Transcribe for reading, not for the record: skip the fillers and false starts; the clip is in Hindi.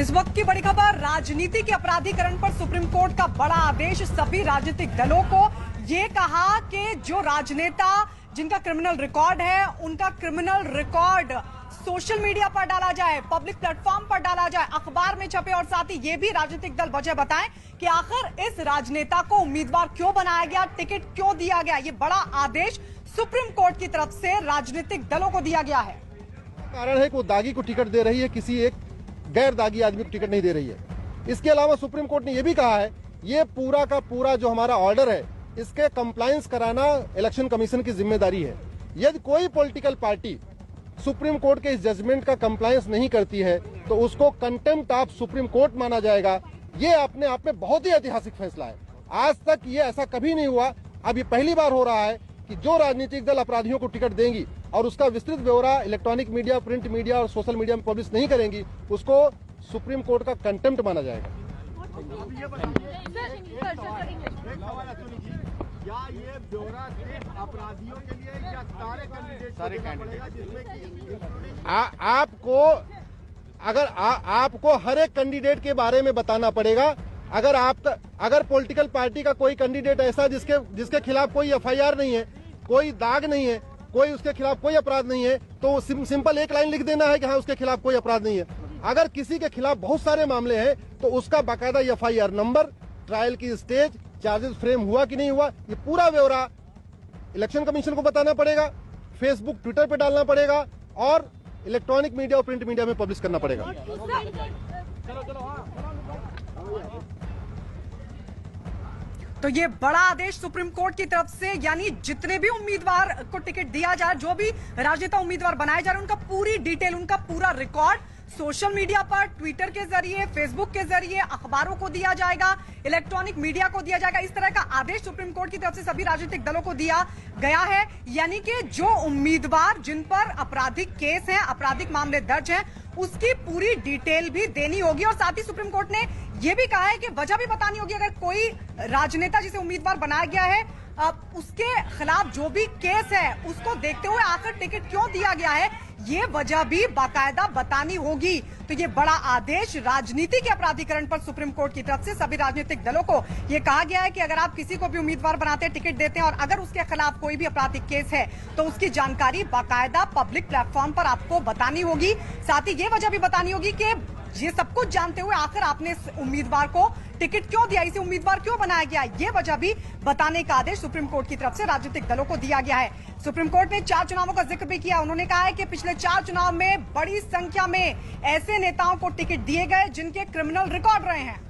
इस वक्त की बड़ी खबर, राजनीति के अपराधीकरण पर सुप्रीम कोर्ट का बड़ा आदेश। सभी राजनीतिक दलों को ये कहा कि जो राजनेता जिनका क्रिमिनल रिकॉर्ड है, उनका क्रिमिनल रिकॉर्ड सोशल मीडिया पर डाला जाए, पब्लिक प्लेटफॉर्म पर डाला जाए, अखबार में छपे, और साथ ही ये भी राजनीतिक दल वजह बताएं कि आखिर इस राजनेता को उम्मीदवार क्यों बनाया गया, टिकट क्यों दिया गया। ये बड़ा आदेश सुप्रीम कोर्ट की तरफ से राजनीतिक दलों को दिया गया है। कारण है कि वो दागी को टिकट दे रही है, किसी एक गैर दागी आदमी को टिकट नहीं दे रही है। इसके अलावा सुप्रीम कोर्ट ने यह भी कहा है, ये पूरा का पूरा जो हमारा ऑर्डर है, इसके कंप्लायंस कराना इलेक्शन कमीशन की जिम्मेदारी है। यदि कोई पॉलिटिकल पार्टी सुप्रीम कोर्ट के इस जजमेंट का कंप्लायंस नहीं करती है तो उसको कंटेम्प्ट ऑफ सुप्रीम कोर्ट माना जाएगा। ये अपने आप में बहुत ही ऐतिहासिक फैसला है। आज तक ये ऐसा कभी नहीं हुआ। अब ये पहली बार हो रहा है कि जो राजनीतिक दल अपराधियों को टिकट देंगी और उसका विस्तृत ब्यौरा इलेक्ट्रॉनिक मीडिया, प्रिंट मीडिया और सोशल मीडिया में पब्लिश नहीं करेंगी, उसको सुप्रीम कोर्ट का कंटेम्प्ट माना जाएगा। या ये ब्यौरा सिर्फ अपराधियों के लिए या सारे कैंडिडेट जिसमें आपको हर एक कैंडिडेट के बारे में बताना पड़ेगा। अगर पॉलिटिकल पार्टी का कोई कैंडिडेट ऐसा जिसके खिलाफ कोई एफआईआर नहीं है, कोई दाग नहीं है, कोई उसके खिलाफ कोई अपराध नहीं है, तो सिंपल एक लाइन लिख देना है कि हाँ उसके खिलाफ कोई अपराध नहीं है। अगर किसी के खिलाफ बहुत सारे मामले हैं तो उसका बाकायदा एफआईआर नंबर, ट्रायल की स्टेज, चार्जेस फ्रेम हुआ कि नहीं हुआ, ये पूरा ब्यौरा इलेक्शन कमीशन को बताना पड़ेगा, फेसबुक, ट्विटर पे डालना पड़ेगा और इलेक्ट्रॉनिक मीडिया और प्रिंट मीडिया में पब्लिश करना पड़ेगा। तो ये बड़ा आदेश सुप्रीम कोर्ट की तरफ से, यानी जितने भी उम्मीदवार को टिकट दिया जाए, जो भी राजनेता उम्मीदवार बनाए जा रहे हैं, उनका पूरी डिटेल, उनका पूरा रिकॉर्ड सोशल मीडिया पर, ट्विटर के जरिए, फेसबुक के जरिए, अखबारों को दिया जाएगा, इलेक्ट्रॉनिक मीडिया को दिया जाएगा। इस तरह का आदेश सुप्रीम कोर्ट की तरफ से सभी राजनीतिक दलों को दिया गया है। यानी कि जो उम्मीदवार जिन पर आपराधिक केस है, आपराधिक मामले दर्ज हैं, उसकी पूरी डिटेल भी देनी होगी। और साथ ही सुप्रीम कोर्ट ने यह भी कहा है कि वजह भी बतानी होगी। अगर कोई राजनेता जिसे उम्मीदवार बनाया गया है, उसके खिलाफ जो भी केस है, उसको देखते हुए आखिर टिकट क्यों दिया गया है, ये वजह भी बाकायदा बतानी होगी। तो ये बड़ा आदेश राजनीति के अपराधीकरण पर सुप्रीम कोर्ट की तरफ से सभी राजनीतिक दलों को ये कहा गया है कि अगर आप किसी को भी उम्मीदवार बनाते हैं, टिकट देते हैं, और अगर उसके खिलाफ कोई भी आपराधिक केस है तो उसकी जानकारी बाकायदा पब्लिक प्लेटफॉर्म पर आपको बतानी होगी। साथ ही ये वजह भी बतानी होगी कि ये सब कुछ जानते हुए आखिर आपने इस उम्मीदवार को टिकट क्यों दिया, इसे उम्मीदवार क्यों बनाया गया, ये वजह भी बताने का आदेश सुप्रीम कोर्ट की तरफ से राजनीतिक दलों को दिया गया है। सुप्रीम कोर्ट ने 4 चुनावों का जिक्र भी किया। उन्होंने कहा है कि पिछले 4 चुनाव में बड़ी संख्या में ऐसे नेताओं को टिकट दिए गए जिनके क्रिमिनल रिकॉर्ड रहे हैं।